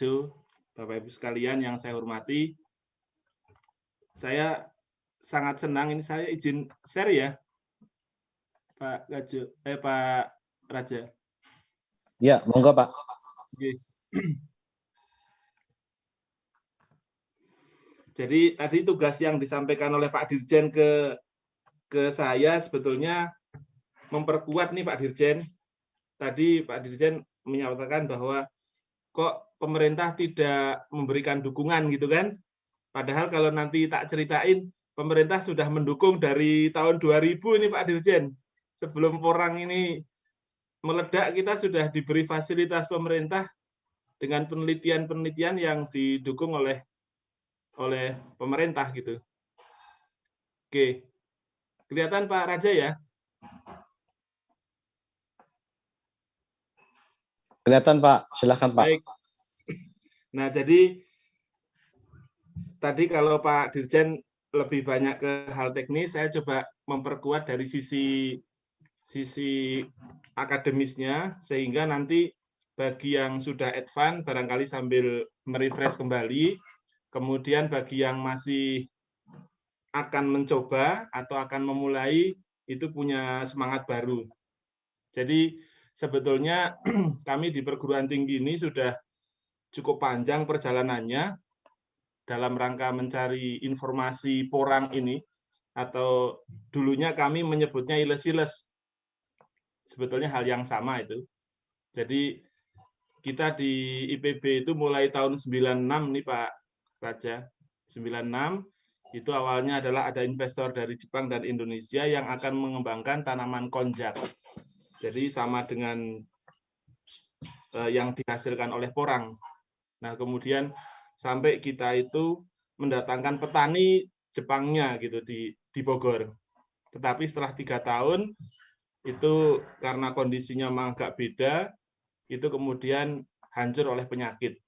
Itu, Bapak Ibu sekalian yang saya hormati, saya sangat senang ini saya izin share ya, Pak Raja. Ya, monggo Pak. Oke. Jadi tadi tugas yang disampaikan oleh Pak Dirjen ke saya sebetulnya memperkuat nih Pak Dirjen. Tadi Pak Dirjen menyatakan bahwa kok pemerintah tidak memberikan dukungan gitu kan. Padahal kalau nanti tak ceritain, pemerintah sudah mendukung dari tahun 2000 ini Pak Dirjen. Sebelum porang ini meledak, kita sudah diberi fasilitas pemerintah dengan penelitian-penelitian yang didukung oleh pemerintah gitu. Oke, kelihatan Pak Raja ya? Kelihatan Pak, silakan Pak. Baik. Nah, jadi tadi kalau Pak Dirjen lebih banyak ke hal teknis, saya coba memperkuat dari sisi akademisnya, sehingga nanti bagi yang sudah advance, barangkali sambil merefresh kembali, kemudian bagi yang masih akan mencoba atau akan memulai, itu punya semangat baru. Jadi sebetulnya kami di perguruan tinggi ini sudah cukup panjang perjalanannya dalam rangka mencari informasi porang ini, atau dulunya kami menyebutnya iles-iles. Sebetulnya hal yang sama itu. Jadi kita di IPB itu mulai tahun 96 nih Pak Raja. 96 itu awalnya adalah ada investor dari Jepang dan Indonesia yang akan mengembangkan tanaman konjak. Jadi sama dengan yang dihasilkan oleh porang. Nah, kemudian sampai kita itu mendatangkan petani Jepangnya gitu di Bogor. Tetapi setelah 3 tahun itu karena kondisinya memang agak beda, itu kemudian hancur oleh penyakit.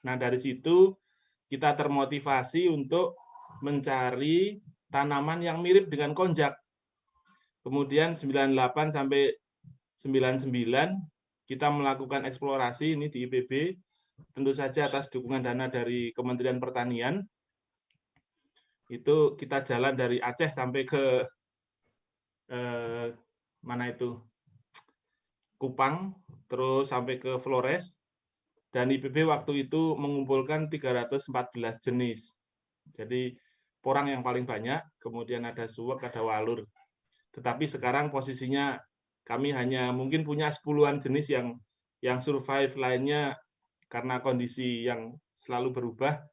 Nah, dari situ kita termotivasi untuk mencari tanaman yang mirip dengan konjak. Kemudian 98 sampai 99 kita melakukan eksplorasi ini di IPB, tentu saja atas dukungan dana dari Kementerian Pertanian. Itu kita jalan dari Aceh sampai ke mana itu? Kupang, terus sampai ke Flores, dan IPB waktu itu mengumpulkan 314 jenis. Jadi porang yang paling banyak, kemudian ada suwek, ada walur. Tetapi sekarang posisinya kami hanya mungkin punya 10-an jenis yang survive, lainnya karena kondisi yang selalu berubah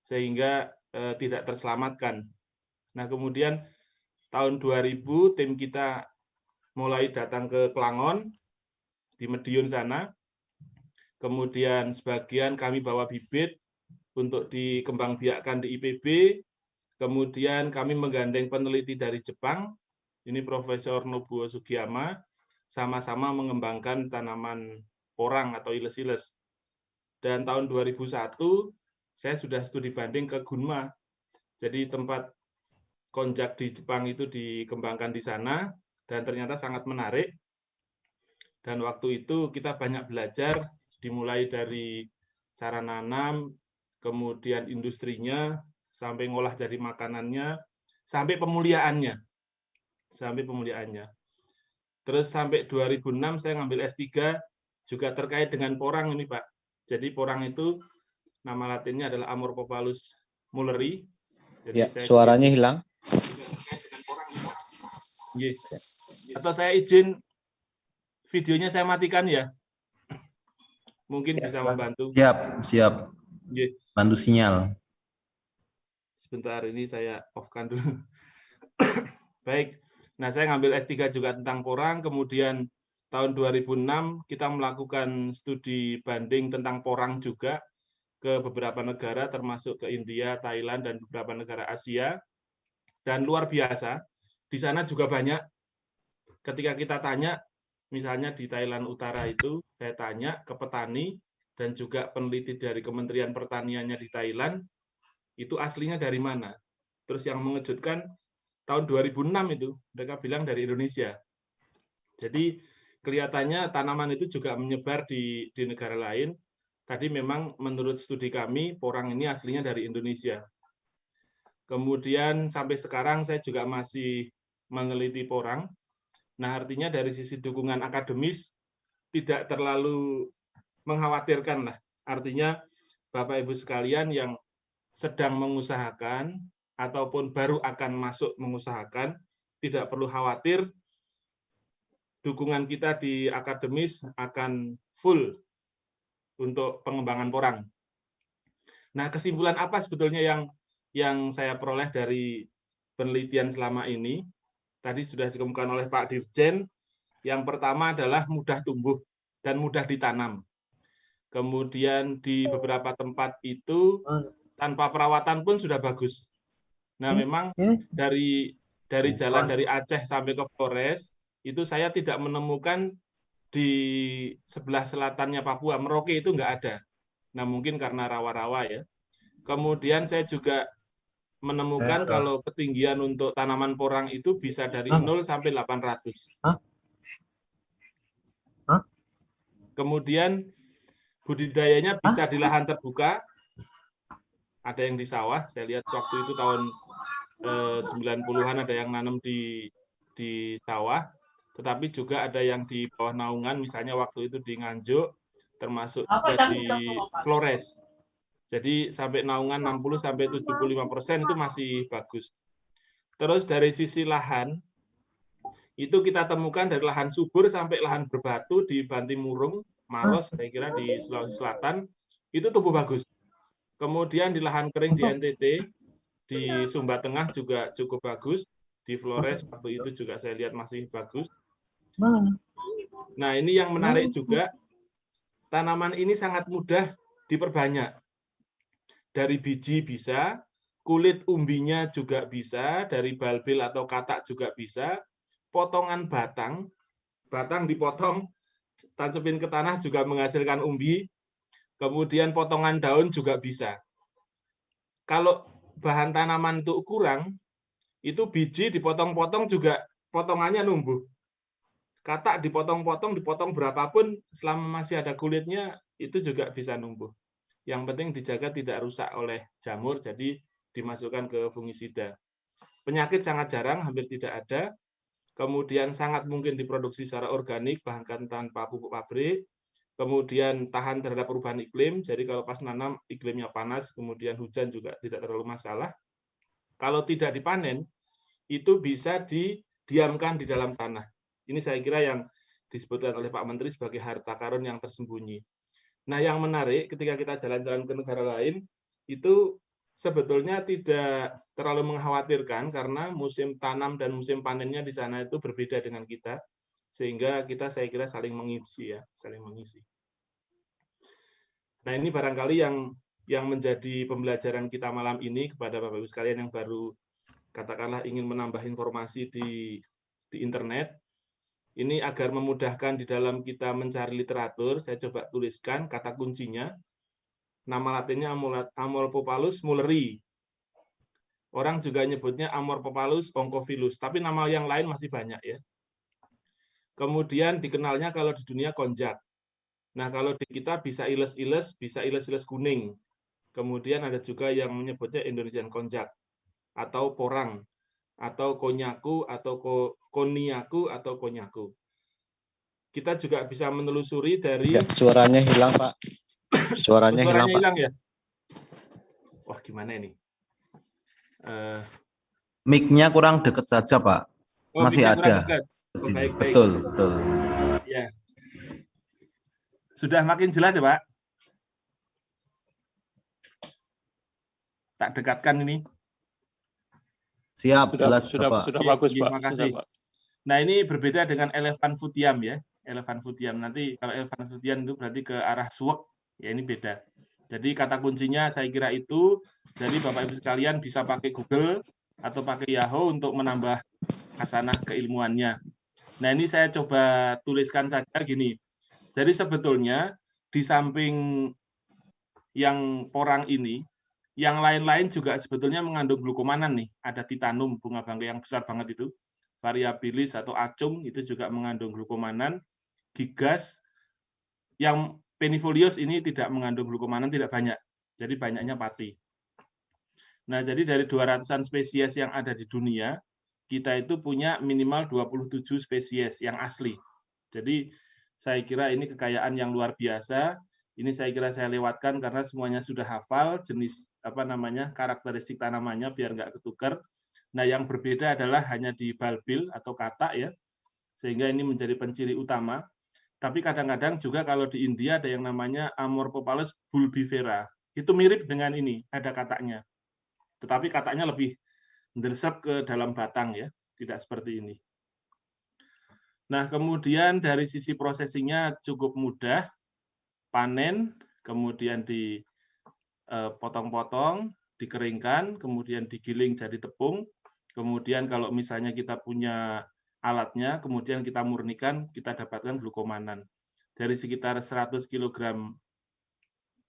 sehingga tidak terselamatkan. Nah, kemudian tahun 2000 tim kita mulai datang ke Klangon di Medion sana. Kemudian sebagian kami bawa bibit untuk dikembangbiakkan di IPB. Kemudian kami menggandeng peneliti dari Jepang, ini Profesor Nobuo Sugiyama, sama-sama mengembangkan tanaman porang atau iles-iles. Dan tahun 2001 saya sudah studi banding ke Gunma. Jadi tempat konjak di Jepang itu dikembangkan di sana dan ternyata sangat menarik. Dan waktu itu kita banyak belajar, dimulai dari cara nanam, kemudian industrinya, sampai ngolah jadi makanannya, sampai pemuliaannya. Terus sampai 2006 saya ngambil S3 juga terkait dengan porang ini Pak. Jadi porang itu nama latinnya adalah Amorphophallus mulleri. Jadi ya, suaranya hilang. Atau saya izin videonya saya matikan ya. Mungkin bisa membantu. Siap. Bantu sinyal. Sebentar, ini saya off-kan dulu. Baik. Nah, saya ngambil S3 juga tentang porang, kemudian tahun 2006 kita melakukan studi banding tentang porang juga ke beberapa negara, termasuk ke India, Thailand, dan beberapa negara Asia. Dan luar biasa, di sana juga banyak, ketika kita tanya, misalnya di Thailand Utara itu, saya tanya ke petani, dan juga peneliti dari Kementerian Pertaniannya di Thailand, itu aslinya dari mana? Terus yang mengejutkan, tahun 2006 itu, mereka bilang dari Indonesia. Jadi kelihatannya tanaman itu juga menyebar di negara lain, Tadi memang menurut studi kami, porang ini aslinya dari Indonesia. Kemudian sampai sekarang saya juga masih meneliti porang. Nah, artinya dari sisi dukungan akademis tidak terlalu mengkhawatirkan lah. Artinya Bapak Ibu sekalian yang sedang mengusahakan ataupun baru akan masuk mengusahakan, tidak perlu khawatir, dukungan kita di akademis akan full untuk pengembangan porang. Nah, kesimpulan apa sebetulnya yang saya peroleh dari penelitian selama ini? Tadi sudah dikemukakan oleh Pak Dirjen. Yang pertama adalah mudah tumbuh dan mudah ditanam. Kemudian di beberapa tempat itu tanpa perawatan pun sudah bagus. Nah, memang dari jalan dari Aceh sampai ke Flores itu saya tidak menemukan di sebelah selatannya Papua, Merauke itu nggak ada. Nah, mungkin karena rawa-rawa ya. Kemudian saya juga menemukan kalau ketinggian untuk tanaman porang itu bisa dari 0 sampai 800. Kemudian budidayanya bisa di lahan terbuka, ada yang di sawah. Saya lihat waktu itu tahun 90-an ada yang nanam di sawah, tetapi juga ada yang di bawah naungan, misalnya waktu itu di Nganjuk, termasuk juga di Flores. Jadi sampai naungan 60-75% itu masih bagus. Terus dari sisi lahan, itu kita temukan dari lahan subur sampai lahan berbatu di Bantimurung, Maros, saya kira di Sulawesi Selatan, itu tumbuh bagus. Kemudian di lahan kering di NTT, di Sumba Tengah juga cukup bagus. Di Flores waktu itu juga saya lihat masih bagus. Nah, ini yang menarik juga, tanaman ini sangat mudah diperbanyak. Dari biji bisa, kulit umbinya juga bisa, dari balbil atau katak juga bisa, potongan batang dipotong, tancepin ke tanah juga menghasilkan umbi, kemudian potongan daun juga bisa. Kalau bahan tanaman itu kurang, itu biji dipotong-potong juga potongannya numbuh. Katak dipotong-potong, dipotong berapapun, selama masih ada kulitnya, itu juga bisa numbuh. Yang penting dijaga tidak rusak oleh jamur, jadi dimasukkan ke fungisida. Penyakit sangat jarang, hampir tidak ada. Kemudian sangat mungkin diproduksi secara organik, bahkan tanpa pupuk pabrik. Kemudian tahan terhadap perubahan iklim, jadi kalau pas nanam iklimnya panas, kemudian hujan juga tidak terlalu masalah. Kalau tidak dipanen, itu bisa didiamkan di dalam tanah. Ini saya kira yang disebutkan oleh Pak Menteri sebagai harta karun yang tersembunyi. Nah, yang menarik ketika kita jalan-jalan ke negara lain, itu sebetulnya tidak terlalu mengkhawatirkan karena musim tanam dan musim panennya di sana itu berbeda dengan kita, sehingga kita saya kira saling mengisi ya, saling mengisi. Nah, ini barangkali yang menjadi pembelajaran kita malam ini kepada Bapak Ibu sekalian yang baru katakanlah ingin menambah informasi di internet. Ini agar memudahkan di dalam kita mencari literatur, saya coba tuliskan kata kuncinya. Nama latinnya Amorphopalus mulleri. Orang juga nyebutnya Amorphopalus oncophyllus, tapi nama yang lain masih banyak ya. Kemudian dikenalnya kalau di dunia konjak. Nah, kalau di kita bisa iles-iles, bisa iles-iles kuning. Kemudian ada juga yang menyebutnya Indonesian konjak atau porang atau konyaku atau koniaku atau konyaku. Kita juga bisa menelusuri dari suaranya hilang, Pak. Suaranya hilang, ya. Wah, gimana ini? Mic-nya kurang dekat saja, Pak. Masih ada. Oh, baik. Betul. Ya. Sudah makin jelas ya, Pak? Tak dekatkan ini. Siap, jelas sudah bagus, Pak. Terima kasih. Sudah, Pak. Nah, ini berbeda dengan Elephanfutium ya. Elephanfutium. Nanti kalau Elephanfutium itu berarti ke arah suwek. Ya, ini beda. Jadi kata kuncinya saya kira itu. Jadi Bapak Ibu sekalian bisa pakai Google atau pakai Yahoo untuk menambah khasanah keilmuannya. Nah, ini saya coba tuliskan saja gini. Jadi sebetulnya di samping yang porang ini, yang lain-lain juga sebetulnya mengandung glukomanan nih. Ada titanum, bunga bangkai yang besar banget itu. Variabilis atau acung itu juga mengandung glukomanan. Gigas yang Penifolius ini tidak mengandung glukomanan, tidak banyak. Jadi banyaknya pati. Nah, jadi dari 200-an spesies yang ada di dunia, kita itu punya minimal 27 spesies yang asli. Jadi saya kira ini kekayaan yang luar biasa. Ini saya kira saya lewatkan karena semuanya sudah hafal jenis karakteristik tanamannya biar nggak ketukar. Nah, yang berbeda adalah hanya di balbil atau katak ya, sehingga ini menjadi penciri utama. Tapi kadang-kadang juga kalau di India ada yang namanya Amorphopalus bulbifera. Itu mirip dengan ini, ada kataknya. Tetapi kataknya lebih mendersap ke dalam batang ya, tidak seperti ini. Nah, kemudian dari sisi prosesinya cukup mudah. Panen, kemudian dipotong-potong, dikeringkan, kemudian digiling jadi tepung. Kemudian kalau misalnya kita punya alatnya, kemudian kita murnikan, kita dapatkan glukomanan. Dari sekitar 100 kg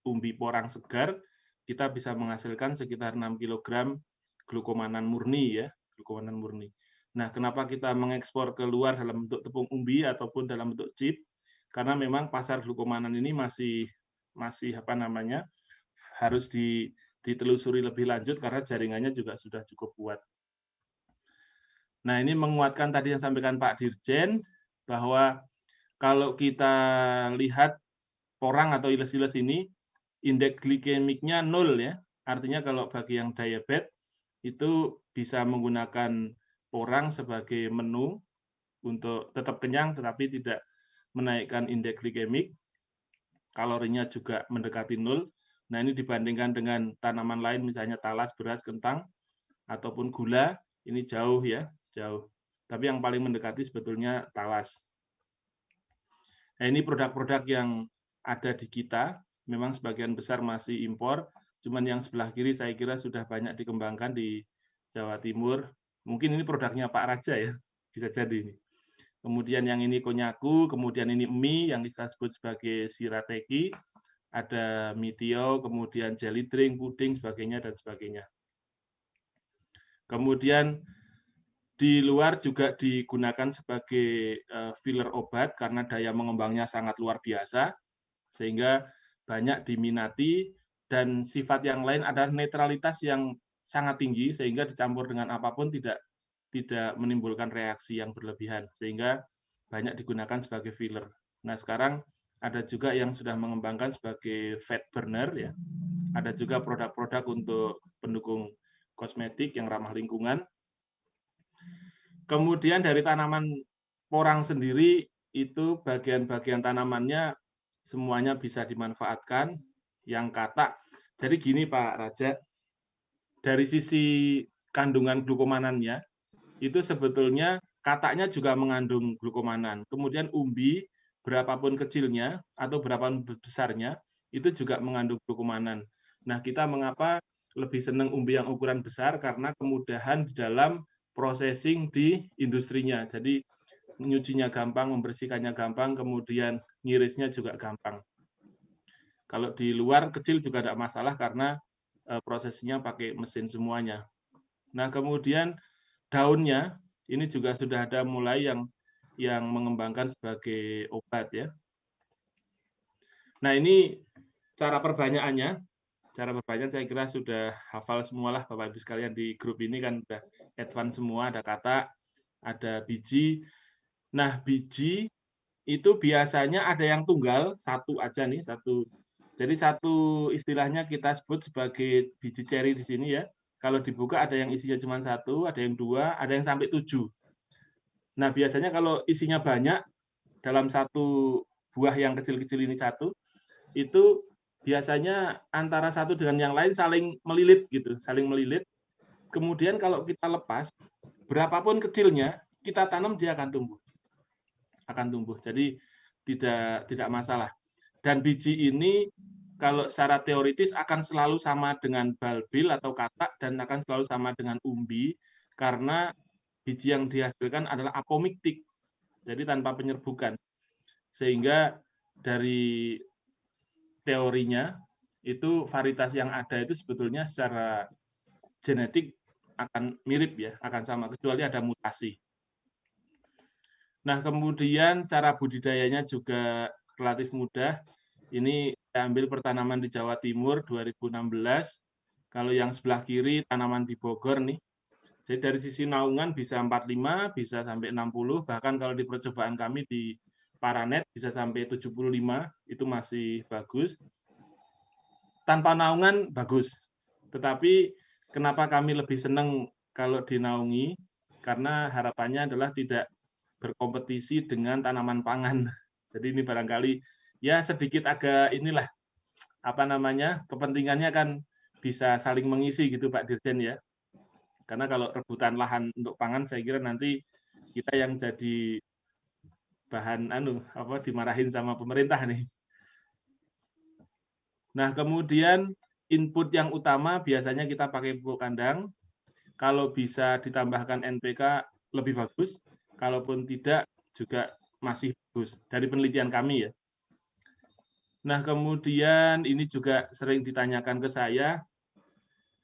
umbi porang segar, kita bisa menghasilkan sekitar 6 kg glukomanan murni ya, glukomanan murni. Nah, kenapa kita mengekspor keluar dalam bentuk tepung umbi ataupun dalam bentuk chip? Karena memang pasar glukomanan ini masih harus ditelusuri lebih lanjut karena jaringannya juga sudah cukup kuat. Nah, ini menguatkan tadi yang sampaikan Pak Dirjen, bahwa kalau kita lihat porang atau iles-iles ini, indeks glikemiknya 0 ya. Artinya kalau bagi yang diabetes, itu bisa menggunakan porang sebagai menu untuk tetap kenyang, tetapi tidak menaikkan indeks glikemik. Kalorinya juga mendekati 0. Nah, ini dibandingkan dengan tanaman lain, misalnya talas, beras, kentang, ataupun gula, ini jauh ya, jauh. Tapi yang paling mendekati sebetulnya talas. Nah, ini produk-produk yang ada di kita, memang sebagian besar masih impor, cuman yang sebelah kiri saya kira sudah banyak dikembangkan di Jawa Timur. Mungkin ini produknya Pak Raja ya, bisa jadi ini. Kemudian yang ini konyaku, kemudian ini mie yang kita sebut sebagai shirateki, ada mitio, kemudian jelly drink, puding, sebagainya, dan sebagainya. Kemudian di luar juga digunakan sebagai filler obat karena daya mengembangnya sangat luar biasa, sehingga banyak diminati, dan sifat yang lain adalah netralitas yang sangat tinggi, sehingga dicampur dengan apapun tidak menimbulkan reaksi yang berlebihan, sehingga banyak digunakan sebagai filler. Nah, sekarang ada juga yang sudah mengembangkan sebagai fat burner ya. Ada juga produk-produk untuk pendukung kosmetik yang ramah lingkungan. Kemudian dari tanaman porang sendiri itu bagian-bagian tanamannya semuanya bisa dimanfaatkan, yang katak. Jadi gini Pak Raja, dari sisi kandungan glukomanannya, itu sebetulnya kataknya juga mengandung glukomanan. Kemudian umbi, berapapun kecilnya atau berapapun besarnya, itu juga mengandung glukomanan. Nah, kita mengapa lebih senang umbi yang ukuran besar? Karena kemudahan di dalam processing di industrinya. Jadi nyucinya gampang, membersihkannya gampang, kemudian ngirisnya juga gampang. Kalau di luar kecil juga tidak masalah karena prosesnya pakai mesin semuanya. Nah, kemudian daunnya ini juga sudah ada mulai yang mengembangkan sebagai obat ya. Nah, ini cara perbanyakannya. Cara perbanyakan saya kira sudah hafal semualah Bapak Ibu sekalian, di grup ini kan sudah advance semua, ada kata, ada biji. Nah, biji itu biasanya ada yang tunggal, satu aja nih, satu. Jadi satu istilahnya kita sebut sebagai biji ceri di sini ya. Kalau dibuka ada yang isinya cuma satu, ada yang dua, ada yang sampai 7. Nah, biasanya kalau isinya banyak, dalam satu buah yang kecil-kecil ini satu, itu biasanya antara satu dengan yang lain saling melilit gitu, saling melilit. Kemudian kalau kita lepas, berapapun kecilnya, kita tanam dia akan tumbuh. Akan tumbuh. Jadi tidak masalah. Dan biji ini kalau secara teoritis akan selalu sama dengan balbil atau katak dan akan selalu sama dengan umbi karena biji yang dihasilkan adalah apomiktik, jadi tanpa penyerbukan. Sehingga dari teorinya itu varietas yang ada itu sebetulnya secara genetik akan mirip ya, akan sama kecuali ada mutasi. Nah, kemudian cara budidayanya juga relatif mudah. Ini saya ambil pertanaman di Jawa Timur 2016. Kalau yang sebelah kiri tanaman di Bogor nih. Jadi dari sisi naungan bisa 45, bisa sampai 60, bahkan kalau di percobaan kami di Paranet bisa sampai 75, itu masih bagus. Tanpa naungan bagus. Tetapi kenapa kami lebih senang kalau dinaungi? Karena harapannya adalah tidak berkompetisi dengan tanaman pangan. Jadi ini barangkali ya sedikit agak inilah apa namanya, kepentingannya kan bisa saling mengisi gitu Pak Dirjen ya. Karena kalau rebutan lahan untuk pangan saya kira nanti kita yang jadi bahan dimarahin sama pemerintah nih. Nah, kemudian input yang utama biasanya kita pakai pupuk kandang. Kalau bisa ditambahkan NPK lebih bagus, kalaupun tidak juga masih bagus dari penelitian kami ya. Nah, kemudian ini juga sering ditanyakan ke saya,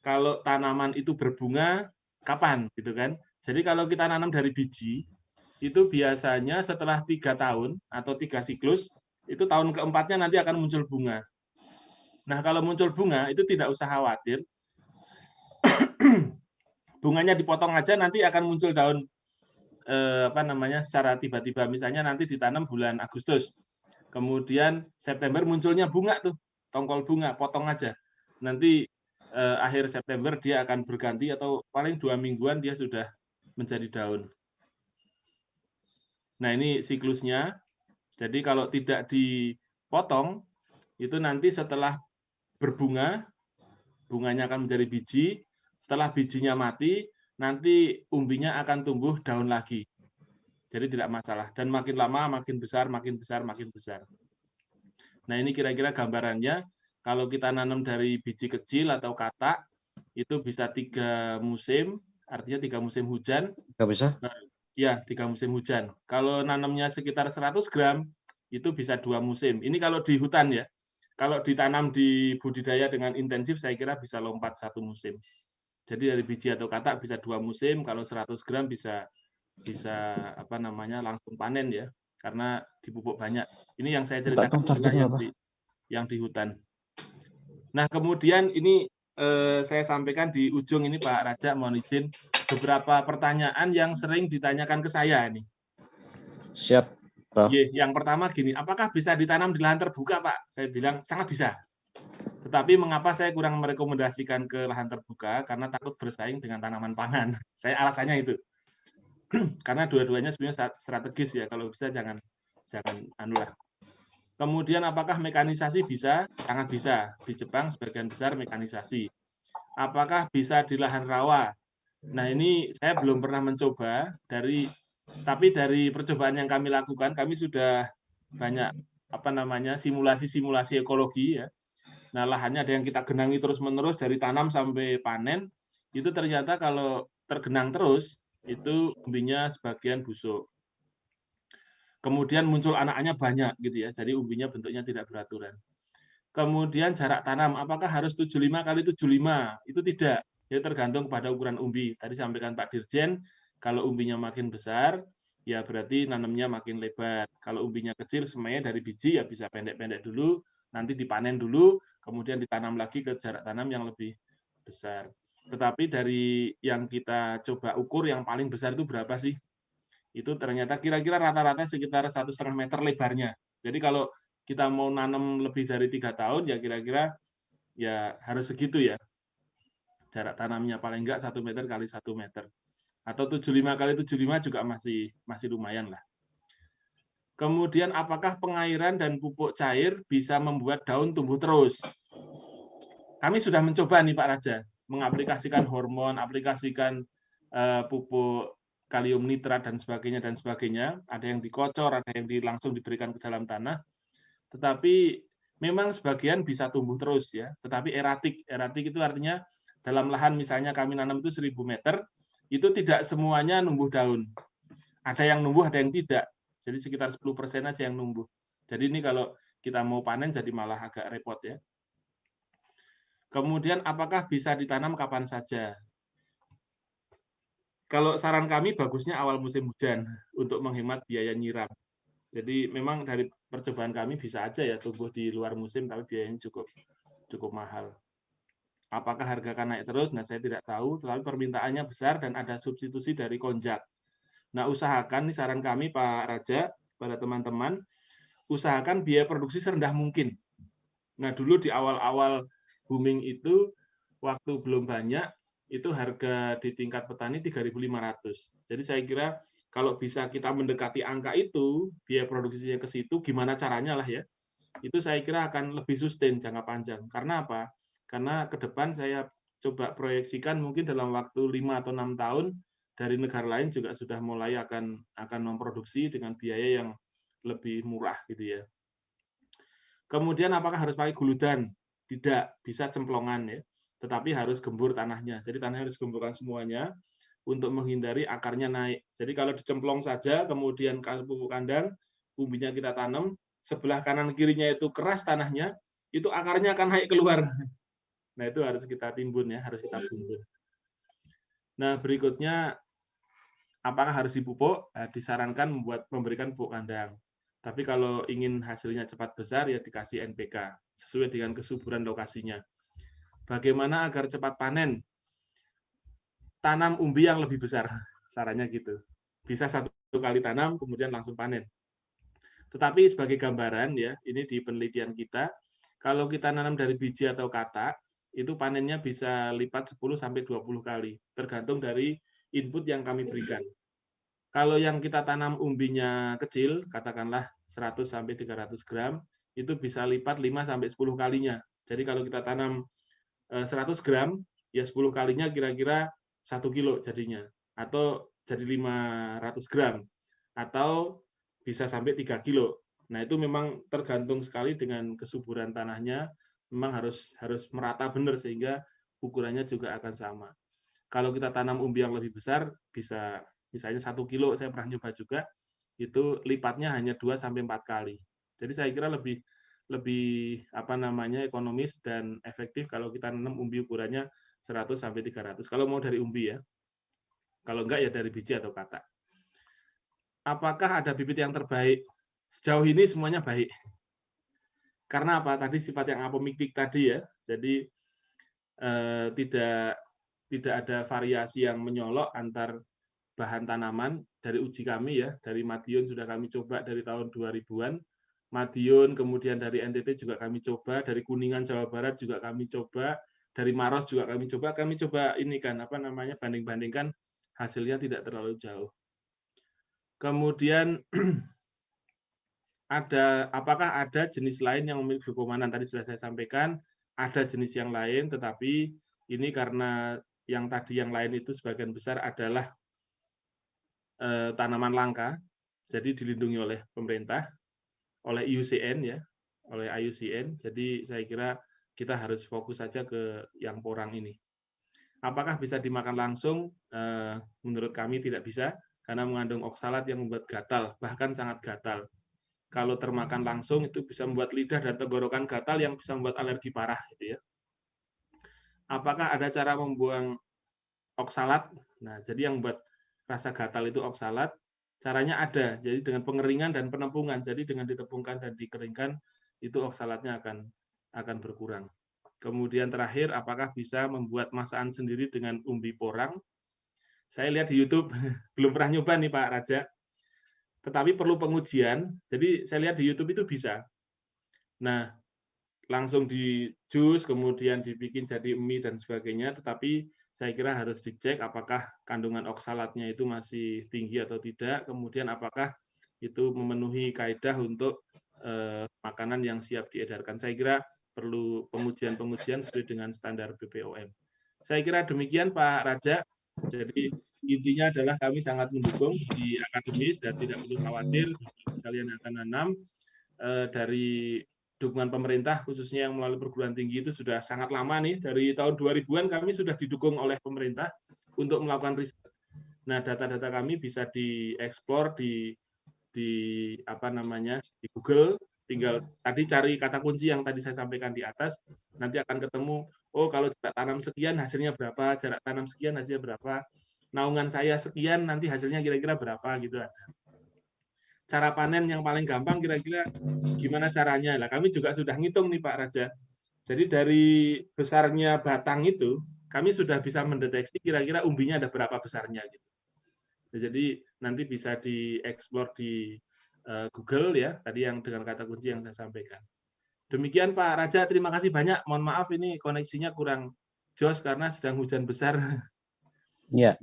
kalau tanaman itu berbunga kapan gitu kan? Jadi kalau kita nanam dari biji, itu biasanya setelah 3 tahun atau 3 siklus, itu tahun keempatnya nanti akan muncul bunga. Nah, kalau muncul bunga itu tidak usah khawatir. Bunganya dipotong aja nanti akan muncul daun secara tiba-tiba. Misalnya nanti ditanam bulan Agustus. Kemudian September munculnya bunga tuh, tongkol bunga, potong aja. Nanti akhir September dia akan berganti atau paling 2 mingguan dia sudah menjadi daun. Nah, ini siklusnya. Jadi kalau tidak dipotong, itu nanti setelah berbunga, bunganya akan menjadi biji. Setelah bijinya mati, nanti umbinya akan tumbuh daun lagi. Jadi tidak masalah. Dan makin lama, makin besar, makin besar, makin besar. Nah, ini kira-kira gambarannya. Kalau kita nanam dari biji kecil atau katak, itu bisa 3 musim, artinya 3 musim hujan. Nggak bisa? Ya, 3 musim hujan. Kalau nanamnya sekitar 100 gram, itu bisa 2 musim. Ini kalau di hutan ya. Kalau ditanam di budidaya dengan intensif, saya kira bisa lompat 1 musim. Jadi dari biji atau katak bisa 2 musim, kalau 100 gram bisa langsung panen ya, karena dipupuk banyak. Ini yang saya ceritakan adalah yang di hutan. Nah, kemudian ini saya sampaikan di ujung ini Pak Raja, mohon izin beberapa pertanyaan yang sering ditanyakan ke saya ini. Siap, Pak. Yang pertama gini, apakah bisa ditanam di lahan terbuka, Pak? Saya bilang sangat bisa. Tetapi mengapa saya kurang merekomendasikan ke lahan terbuka? Karena takut bersaing dengan tanaman pangan. Saya alasannya itu. Karena dua-duanya sebenarnya strategis ya. Kalau bisa jangan anulah. Kemudian apakah mekanisasi bisa? Sangat bisa. Di Jepang sebagian besar mekanisasi. Apakah bisa di lahan rawa? Nah, ini saya belum pernah mencoba tapi dari percobaan yang kami lakukan, kami sudah banyak simulasi-simulasi ekologi ya. Nah, lahannya ada yang kita genangi terus-menerus dari tanam sampai panen. Itu ternyata kalau tergenang terus, itu umbinya sebagian busuk. Kemudian muncul anak-anaknya banyak gitu ya. Jadi umbinya bentuknya tidak beraturan. Kemudian jarak tanam, apakah harus 75 kali 75? Itu tidak. Jadi tergantung pada ukuran umbi. Tadi sampaikan Pak Dirjen, kalau umbinya makin besar, ya berarti nanamnya makin lebar. Kalau umbinya kecil, semuanya dari biji ya bisa pendek-pendek dulu, nanti dipanen dulu, kemudian ditanam lagi ke jarak tanam yang lebih besar. Tetapi dari yang kita coba ukur, yang paling besar itu berapa sih? Itu ternyata kira-kira rata-rata sekitar 1,5 meter lebarnya. Jadi kalau kita mau nanam lebih dari 3 tahun, ya kira-kira ya harus segitu ya. Jarak tanamnya paling enggak 1 meter kali 1 meter. Atau 75 kali 75 juga masih lumayan lah. Kemudian apakah pengairan dan pupuk cair bisa membuat daun tumbuh terus? Kami sudah mencoba nih Pak Raja, mengaplikasikan hormon, aplikasikan pupuk kalium nitrat dan sebagainya. Ada yang dikocor, ada yang langsung diberikan ke dalam tanah. Tetapi memang sebagian bisa tumbuh terus ya, tetapi eratik. Eratik itu artinya dalam lahan misalnya kami nanam itu 1000 meter, itu tidak semuanya numbuh daun. Ada yang numbuh, ada yang tidak. Jadi sekitar 10% aja yang numbuh. Jadi ini kalau kita mau panen jadi malah agak repot ya. Kemudian apakah bisa ditanam kapan saja? Kalau saran kami bagusnya awal musim hujan untuk menghemat biaya nyiram. Jadi memang dari percobaan kami bisa aja ya tumbuh di luar musim, tapi biayanya cukup mahal. Apakah harga akan naik terus? Nah, saya tidak tahu, tetapi permintaannya besar dan ada substitusi dari konjak. Nah, usahakan, nih saran kami Pak Raja, pada teman-teman, usahakan biaya produksi serendah mungkin. Nah, dulu di awal-awal booming itu, waktu belum banyak, itu harga di tingkat petani 3.500. Jadi saya kira kalau bisa kita mendekati angka itu, biaya produksinya ke situ, gimana caranya lah ya, itu saya kira akan lebih sustain jangka panjang. Karena apa? Karena ke depan saya coba proyeksikan mungkin dalam waktu 5 atau 6 tahun, dari negara lain juga sudah mulai akan memproduksi dengan biaya yang lebih murah gitu ya. Kemudian apakah harus pakai guludan? Tidak, bisa cemplongan ya. Tetapi harus gembur tanahnya. Jadi tanahnya harus gemburkan semuanya untuk menghindari akarnya naik. Jadi kalau dicemplong saja, kemudian pupuk kandang, umbinya kita tanam, sebelah kanan kirinya itu keras tanahnya, itu akarnya akan naik keluar. Nah, itu harus kita timbun ya, harus kita timbun. Nah, berikutnya apakah harus dipupuk? Nah, disarankan memberikan pupuk kandang. Tapi kalau ingin hasilnya cepat besar, ya dikasih NPK, sesuai dengan kesuburan lokasinya. Bagaimana agar cepat panen? Tanam umbi yang lebih besar, sarannya gitu. Bisa 1 kali tanam, kemudian langsung panen. Tetapi sebagai gambaran ya, ini di penelitian kita, kalau kita nanam dari biji atau katak, itu panennya bisa lipat 10-20 kali, tergantung dari input yang kami berikan. Kalau yang kita tanam umbinya kecil, katakanlah 100-300 gram, itu bisa lipat 5-10 kalinya. Jadi kalau kita tanam 100 gram, ya 10 kalinya kira-kira 1 kilo jadinya. Atau jadi 500 gram. Atau bisa sampai 3 kilo. Nah, itu memang tergantung sekali dengan kesuburan tanahnya. Memang harus merata benar sehingga ukurannya juga akan sama. Kalau kita tanam umbi yang lebih besar, bisa misalnya 1 kilo, saya pernah nyoba juga, itu lipatnya hanya 2-4 kali. Jadi saya kira lebih ekonomis dan efektif kalau kita nanam umbi ukurannya 100-300. Kalau mau dari umbi ya. Kalau enggak ya dari biji atau katak. Apakah ada bibit yang terbaik? Sejauh ini semuanya baik. Karena apa? Tadi sifat yang apomiktik tadi ya. Jadi tidak ada variasi yang menyolok antar bahan tanaman. Dari uji kami ya, dari Madiun sudah kami coba dari tahun 2000-an. Madiun, kemudian dari NTT juga kami coba, dari Kuningan Jawa Barat juga kami coba, dari Maros juga kami coba ini kan banding-bandingkan, hasilnya tidak terlalu jauh. Kemudian apakah ada jenis lain yang memiliki kekomanan? Tadi sudah saya sampaikan, ada jenis yang lain, tetapi ini karena yang lain itu sebagian besar adalah tanaman langka, jadi dilindungi oleh pemerintah, oleh IUCN ya, oleh IUCN. Jadi saya kira kita harus fokus saja ke yang porang ini. Apakah bisa dimakan langsung? Menurut kami tidak bisa, karena mengandung oksalat yang membuat gatal, bahkan sangat gatal. Kalau termakan langsung itu bisa membuat lidah dan tenggorokan gatal yang bisa membuat alergi parah, gitu ya. Apakah ada cara membuang oksalat? Nah, jadi yang membuat rasa gatal itu oksalat. Caranya ada, jadi dengan pengeringan dan penempungan. Jadi dengan ditepungkan dan dikeringkan, itu oksalatnya akan berkurang. Kemudian terakhir, apakah bisa membuat masakan sendiri dengan umbi porang? Saya lihat di YouTube, belum pernah nyoba nih Pak Raja. Tetapi perlu pengujian, jadi saya lihat di YouTube itu bisa. Nah, langsung di jus, kemudian dibikin jadi mie dan sebagainya, tetapi saya kira harus dicek apakah kandungan oksalatnya itu masih tinggi atau tidak, kemudian apakah itu memenuhi kaidah untuk makanan yang siap diedarkan. Saya kira perlu pengujian-pengujian sesuai dengan standar BPOM. Saya kira demikian Pak Raja. Jadi intinya adalah kami sangat mendukung di akademis dan tidak perlu khawatir sekalian akan nanam dari dukungan pemerintah khususnya yang melalui perguruan tinggi itu sudah sangat lama nih, dari tahun 2000-an kami sudah didukung oleh pemerintah untuk melakukan riset. Nah, data-data kami bisa dieksplor di Google, tinggal tadi cari kata kunci yang tadi saya sampaikan di atas, nanti akan ketemu, oh kalau jarak tanam sekian hasilnya berapa, jarak tanam sekian hasilnya berapa, naungan saya sekian nanti hasilnya kira-kira berapa gitu ada. cara panen yang paling gampang kira-kira gimana caranya. Lah kami juga sudah ngitung nih Pak Raja. Jadi dari besarnya batang itu, kami sudah bisa mendeteksi kira-kira umbinya ada berapa besarnya gitu. Jadi nanti bisa dieksplor di Google ya, tadi yang dengan kata kunci yang saya sampaikan. Demikian Pak Raja, terima kasih banyak. Mohon maaf ini koneksinya kurang jos karena sedang hujan besar. Iya.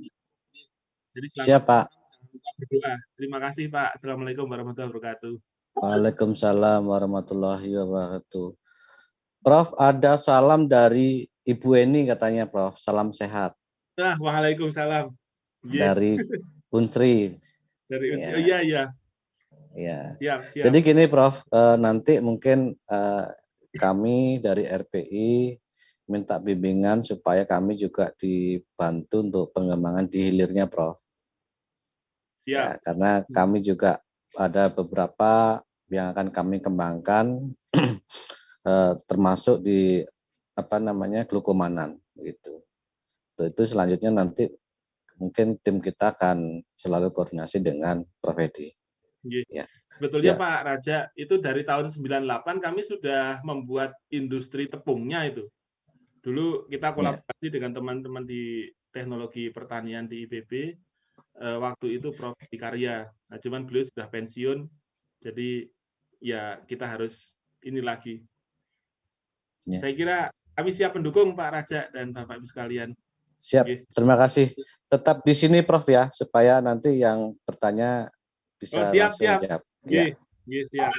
Jadi Siap, Pak. Jangan lupa berdoa. Terima kasih Pak. Assalamualaikum warahmatullahi wabarakatuh. Waalaikumsalam warahmatullahi wabarakatuh. Prof, ada salam dari Ibu Eni katanya, Prof. Salam sehat. Waalaikumsalam. Dari Unsri. Dari Unsri. Ya. Oh iya, iya. Ya. Siap. Jadi gini, Prof, nanti mungkin kami dari RPI minta bimbingan supaya kami juga dibantu untuk pengembangan di hilirnya, Prof. Siap. Ya, karena kami juga ada beberapa yang akan kami kembangkan, termasuk di glukomanan gitu. Itu selanjutnya nanti mungkin tim kita akan selalu koordinasi dengan Prof Edi. Ya. Sebetulnya Pak Raja, itu dari tahun 98 kami sudah membuat industri tepungnya itu. Dulu kita kolaborasi dengan teman-teman di teknologi pertanian di IPB, waktu itu Prof Dikarya. Nah, cuman beliau sudah pensiun, jadi ya kita harus ini lagi. Ya. Saya kira kami siap mendukung Pak Raja dan Bapak Ibu sekalian. Siap, terima kasih. Tetap di sini Prof ya, supaya nanti yang bertanya bisa langsung jawab. Siap. Ya. Siap.